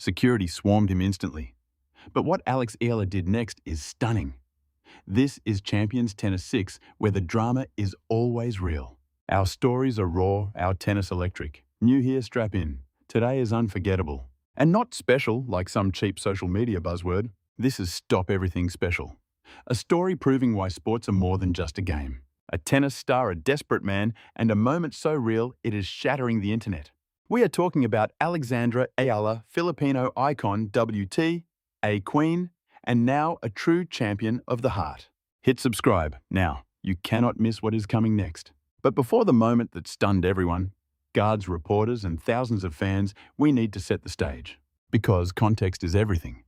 Security swarmed him instantly. But what Alex Eala did next is stunning. This is Champions Tennis 6, where the drama is always real. Our stories are raw, our tennis electric. New here, strap in. Today is unforgettable. And not special like some cheap social media buzzword. This is Stop Everything Special. A story proving why sports are more than just a game. A tennis star, a desperate man, and a moment so real it is shattering the internet. We are talking about Alexandra Eala, Filipino icon, WT, a queen, and now a true champion of the heart. Hit subscribe now. You cannot miss what is coming next. But before the moment that stunned everyone, guards, reporters, and thousands of fans, we need to set the stage. Because context is everything.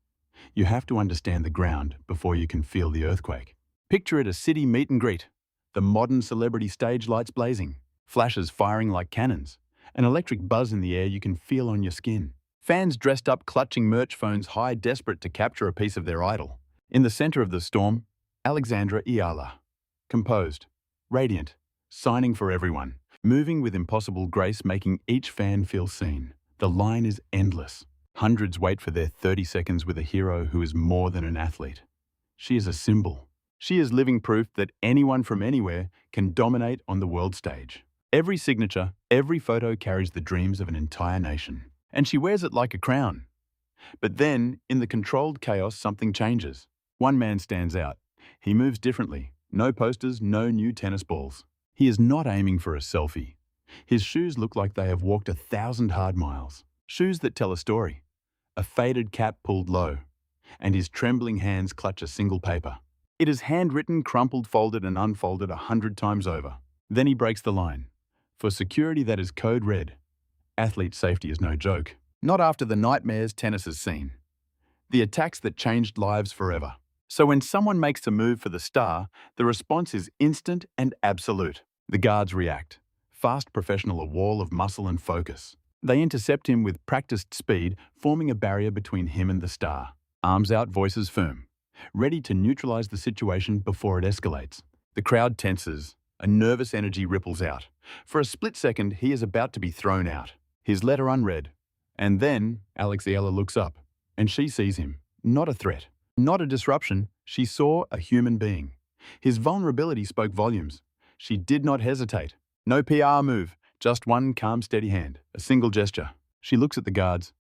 You have to understand the ground before you can feel the earthquake. Picture it a city meet and greet. The modern celebrity stage lights blazing, flashes firing like cannons, an electric buzz in the air you can feel on your skin. Fans dressed up clutching merch phones high, desperate to capture a piece of their idol. In the center of the storm, Alexandra Eala. Composed, radiant, signing for everyone, moving with impossible grace, making each fan feel seen. The line is endless. Hundreds wait for their 30 seconds with a hero who is more than an athlete. She is a symbol. She is living proof that anyone from anywhere can dominate on the world stage. Every signature, every photo carries the dreams of an entire nation. And she wears it like a crown. But then, in the controlled chaos, something changes. One man stands out. He moves differently. No posters, no new tennis balls. He is not aiming for a selfie. His shoes look like they have walked 1,000 hard miles. Shoes that tell a story. A faded cap pulled low, and his trembling hands clutch a single paper. It is handwritten, crumpled, folded, and unfolded 100 times over. Then he breaks the line. For security, that is code red. Athlete safety is no joke. Not after the nightmares tennis has seen. The attacks that changed lives forever. So when someone makes a move for the star, the response is instant and absolute. The guards react. Fast professional, a wall of muscle and focus. They intercept him with practiced speed, forming a barrier between him and the star. Arms out, voices firm. Ready to neutralize the situation before it escalates. The crowd tenses. A nervous energy ripples out. For a split second, he is about to be thrown out. His letter unread. And then, Alex Ayala looks up, and she sees him. Not a threat. Not a disruption. She saw a human being. His vulnerability spoke volumes. She did not hesitate. No PR move. Just one calm, steady hand. A single gesture. She looks at the guards.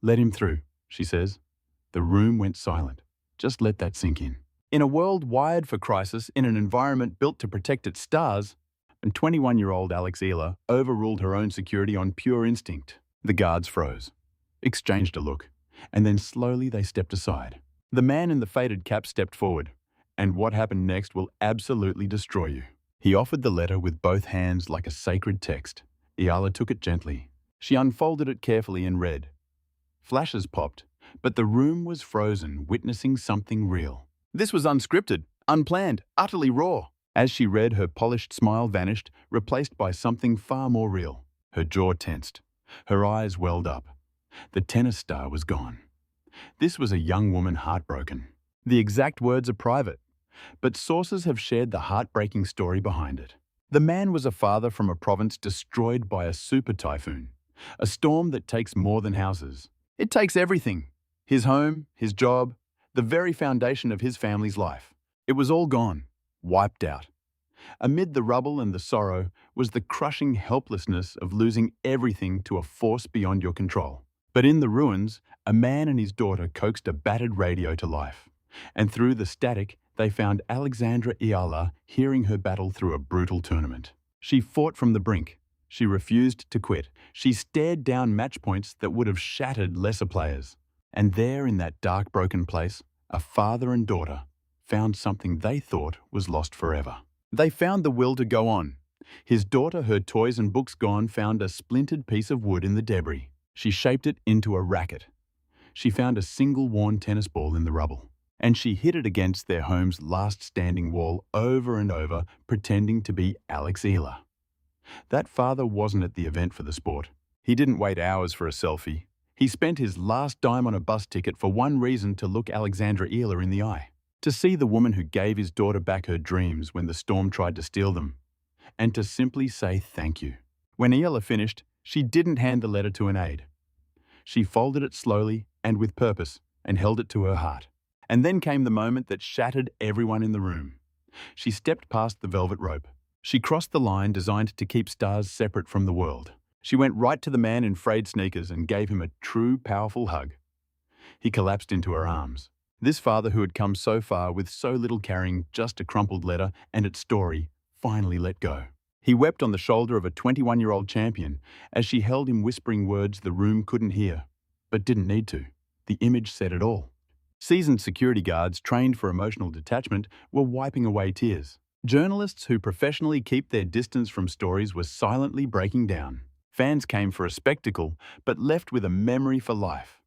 Let him through, she says. The room went silent. Just let that sink in. In a world wired for crisis, in an environment built to protect its stars, and 21-year-old Alex Eala overruled her own security on pure instinct. The guards froze, exchanged a look, and then slowly they stepped aside. The man in the faded cap stepped forward, and what happened next will absolutely destroy you. He offered the letter with both hands like a sacred text. Ayala took it gently. She unfolded it carefully and read. Flashes popped, but the room was frozen, witnessing something real. This was unscripted, unplanned, utterly raw. As she read, her polished smile vanished, replaced by something far more real. Her jaw tensed. Her eyes welled up. The tennis star was gone. This was a young woman heartbroken. The exact words are private, but sources have shared the heartbreaking story behind it. The man was a father from a province destroyed by a super typhoon, a storm that takes more than houses. It takes everything. His home, his job, the very foundation of his family's life. It was all gone, wiped out. Amid the rubble and the sorrow was the crushing helplessness of losing everything to a force beyond your control. But in the ruins, a man and his daughter coaxed a battered radio to life. And through the static, they found Alexandra Eala hearing her battle through a brutal tournament. She fought from the brink. She refused to quit. She stared down match points that would have shattered lesser players. And there in that dark, broken place, a father and daughter found something they thought was lost forever. They found the will to go on. His daughter, her toys and books gone, found a splintered piece of wood in the debris. She shaped it into a racket. She found a single worn tennis ball in the rubble. And she hit it against their home's last standing wall over and over, pretending to be Alex Eala. That father wasn't at the event for the sport. He didn't wait hours for a selfie. He spent his last dime on a bus ticket for one reason: to look Alexandra Eala in the eye. To see the woman who gave his daughter back her dreams when the storm tried to steal them. And to simply say thank you. When Ayala finished, she didn't hand the letter to an aide. She folded it slowly, and with purpose, and held it to her heart. And then came the moment that shattered everyone in the room. She stepped past the velvet rope. She crossed the line designed to keep stars separate from the world. She went right to the man in frayed sneakers and gave him a true, powerful hug. He collapsed into her arms. This father who had come so far with so little carrying just a crumpled letter and its story finally let go. He wept on the shoulder of a 21-year-old champion as she held him whispering words the room couldn't hear, but didn't need to. The image said it all. Seasoned security guards trained for emotional detachment were wiping away tears. Journalists who professionally keep their distance from stories were silently breaking down. Fans came for a spectacle, but left with a memory for life.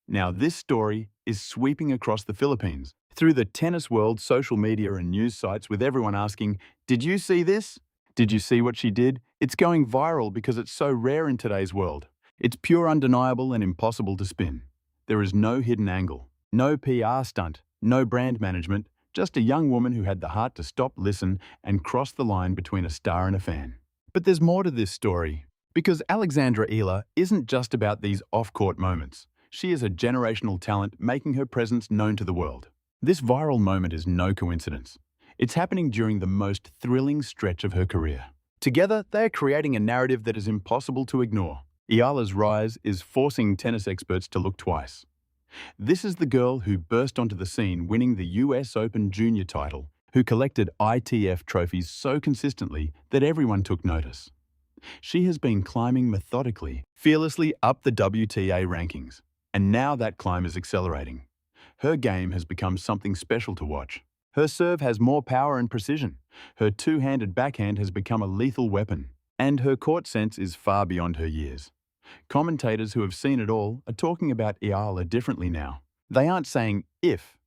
Now this story is sweeping across the Philippines, through the tennis world, social media and news sites, with everyone asking, "Did you see this? Did you see what she did?" It's going viral because it's so rare in today's world. It's pure, undeniable and impossible to spin. There is no hidden angle, no PR stunt, no brand management, just a young woman who had the heart to stop, listen, and cross the line between a star and a fan. But there's more to this story, because Alexandra Eala isn't just about these off-court moments. She is a generational talent making her presence known to the world. This viral moment is no coincidence. It's happening during the most thrilling stretch of her career. Together, they are creating a narrative that is impossible to ignore. Ayala's rise is forcing tennis experts to look twice. This is the girl who burst onto the scene winning the US Open Junior title, who collected ITF trophies so consistently that everyone took notice. She has been climbing methodically, fearlessly up the WTA rankings, and now that climb is accelerating. Her game has become something special to watch. Her serve has more power and precision. Her two-handed backhand has become a lethal weapon, and her court sense is far beyond her years. Commentators who have seen it all are talking about Ayala differently now. They aren't saying if,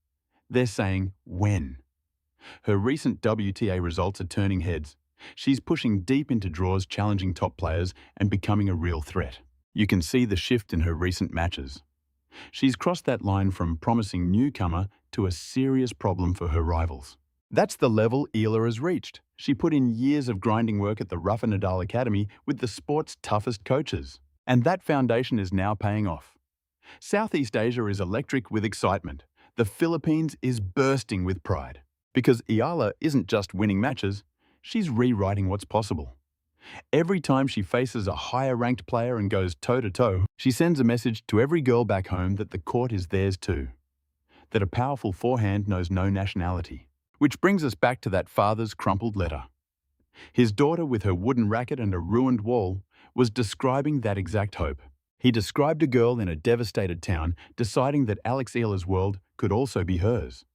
they're saying when. Her recent WTA results are turning heads. She's pushing deep into draws, challenging top players, and becoming a real threat. You can see the shift in her recent matches. She's crossed that line from promising newcomer to a serious problem for her rivals. That's the level Eala has reached. She put in years of grinding work at the Rafa Nadal Academy with the sport's toughest coaches. And that foundation is now paying off. Southeast Asia is electric with excitement. The Philippines is bursting with pride. Because Ayala isn't just winning matches, she's rewriting what's possible. Every time she faces a higher-ranked player and goes toe-to-toe, she sends a message to every girl back home that the court is theirs too. That a powerful forehand knows no nationality. Which brings us back to that father's crumpled letter. His daughter, with her wooden racket and a ruined wall, was describing that exact hope. He described a girl in a devastated town deciding that Alex Eala's world could also be hers.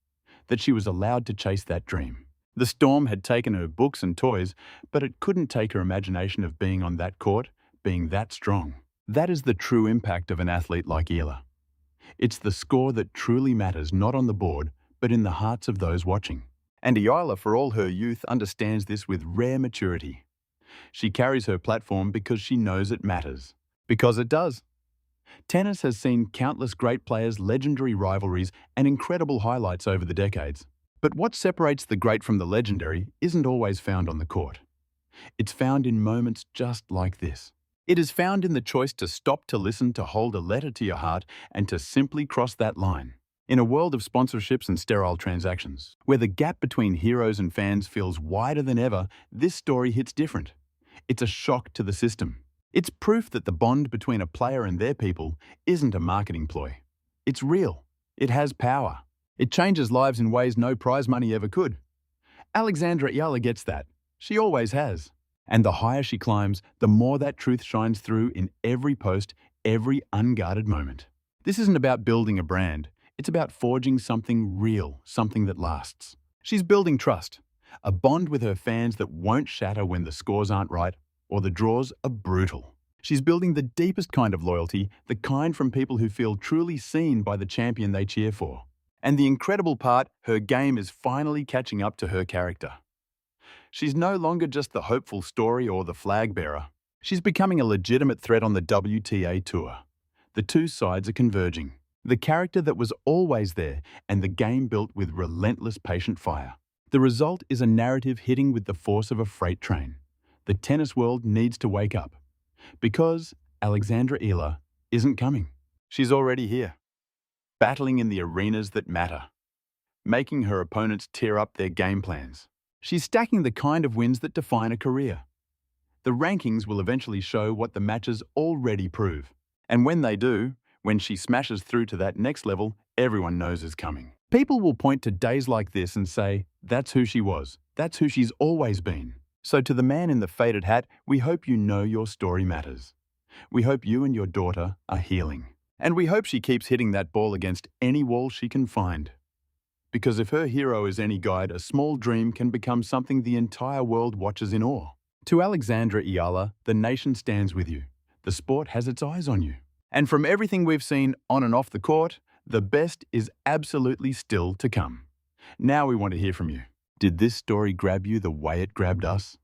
That she was allowed to chase that dream. The storm had taken her books and toys, but it couldn't take her imagination of being on that court, being that strong. That is the true impact of an athlete like Ayala. It's the score that truly matters, not on the board, but in the hearts of those watching. And Ayala, for all her youth, understands this with rare maturity. She carries her platform because she knows it matters. Because it does. Tennis has seen countless great players, legendary rivalries, and incredible highlights over the decades. But what separates the great from the legendary isn't always found on the court. It's found in moments just like this. It is found in the choice to stop, to listen, to hold a letter to your heart, and to simply cross that line. In a world of sponsorships and sterile transactions, where the gap between heroes and fans feels wider than ever, this story hits different. It's a shock to the system. It's proof that the bond between a player and their people isn't a marketing ploy. It's real. It has power. It changes lives in ways no prize money ever could. Alexandra Eala gets that. She always has. And the higher she climbs, the more that truth shines through in every post, every unguarded moment. This isn't about building a brand. It's about forging something real, something that lasts. She's building trust, a bond with her fans that won't shatter when the scores aren't right or the draws are brutal. She's building the deepest kind of loyalty, the kind from people who feel truly seen by the champion they cheer for. And the incredible part, her game is finally catching up to her character. She's no longer just the hopeful story or the flag bearer. She's becoming a legitimate threat on the WTA tour. The two sides are converging. The character that was always there and the game built with relentless patient fire. The result is a narrative hitting with the force of a freight train. The tennis world needs to wake up. Because Alexandra Eala isn't coming. She's already here. battling in the arenas that matter, making her opponents tear up their game plans. She's stacking the kind of wins that define a career. The rankings will eventually show what the matches already prove. And when they do, when she smashes through to that next level, everyone knows is coming. People will point to days like this and say, that's who she was. That's who she's always been. So to the man in the faded hat, we hope you know your story matters. We hope you and your daughter are healing. And we hope she keeps hitting that ball against any wall she can find. Because if her hero is any guide, a small dream can become something the entire world watches in awe. To Alexandra Eala, the nation stands with you. The sport has its eyes on you. And from everything we've seen on and off the court, the best is absolutely still to come. Now we want to hear from you. Did this story grab you the way it grabbed us?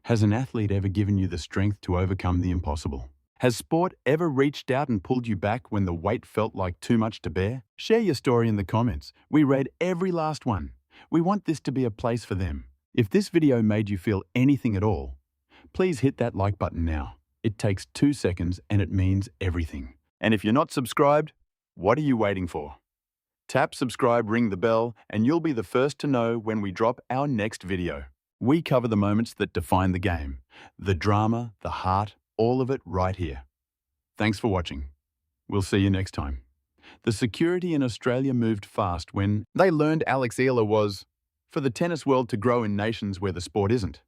Has an athlete ever given you the strength to overcome the impossible? Has sport ever reached out and pulled you back when the weight felt like too much to bear? Share your story in the comments. We read every last one. We want this to be a place for them. If this video made you feel anything at all, please hit that like button now. It takes 2 seconds and it means everything. And if you're not subscribed, what are you waiting for? Tap subscribe, ring the bell, and you'll be the first to know when we drop our next video. We cover the moments that define the game, the drama, the heart, all of it right here. Thanks for watching. We'll see you next time. The security in Australia moved fast when they learned Alex Eala was for the tennis world to grow in nations where the sport isn't.